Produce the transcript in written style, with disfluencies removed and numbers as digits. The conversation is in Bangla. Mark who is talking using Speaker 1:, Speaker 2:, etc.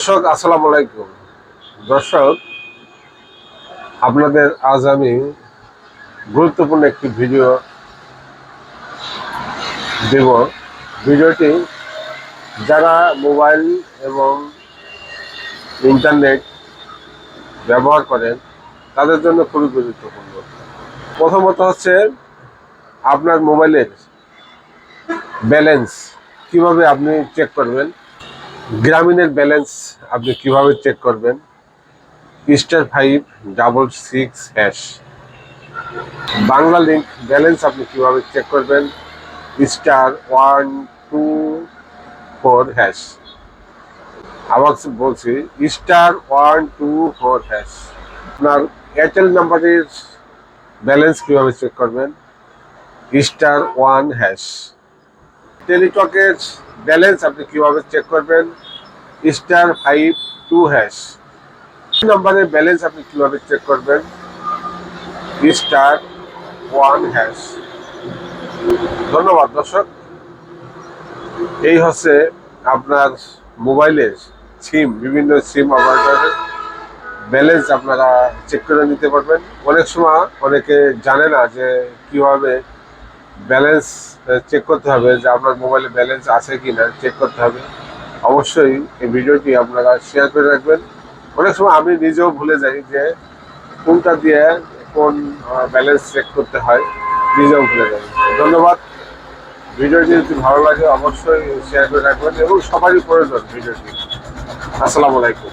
Speaker 1: দর্শক আসসালামু আলাইকুম। দর্শক, আপনাদের আজ আমি গুরুত্বপূর্ণ একটি ভিডিও দেব। ভিডিওটি যারা মোবাইল এবং ইন্টারনেট ব্যবহার করেন তাদের জন্য খুবই গুরুত্বপূর্ণ। প্রথমত হচ্ছে আপনার মোবাইলের ব্যালেন্স কিভাবে আপনি চেক করবেন। গ্রামীণের ব্যালেন্স আপনি কিভাবে চেক করবেন। *566#। বাংলা লিঙ্ক ব্যালেন্স আপনি কিভাবে চেক করবেন। *124#। আবার বলছি *124#। আপনার এয়ারটেল নাম্বারের ব্যালেন্স কিভাবে চেক করবেন। *1#। টেলিটকের ব্যালেন্স আপনি কিভাবে চেক করবেন। *52#। নাম্বারের ব্যালেন্স আপনি কিভাবে চেক করবেন। *1#। ধন্যবাদ দর্শক। এই হচ্ছে আপনার মোবাইলের বিভিন্ন সিম অপারেটরের ব্যালেন্স আপনারা চেক করে নিতে পারবেন। অনেক সময় অনেকে জানে না যে কিভাবে ব্যালেন্স চেক করতে হবে, যে আপনার মোবাইলে ব্যালেন্স আছে কিনা চেক করতে হবে। অবশ্যই এই ভিডিওটি আপনারা শেয়ার করে রাখবেন। অনেক সময় আমি নিজেও ভুলে যাই যে কোনটা দিয়ে কোন ব্যালেন্স চেক করতে হয়, নিজেও ভুলে যাই। ধন্যবাদ। ভিডিওটি যদি ভালো লাগে অবশ্যই শেয়ার করে রাখবেন এবং সবারই প্রয়োজন ভিডিওটি। আসসালামু আলাইকুম।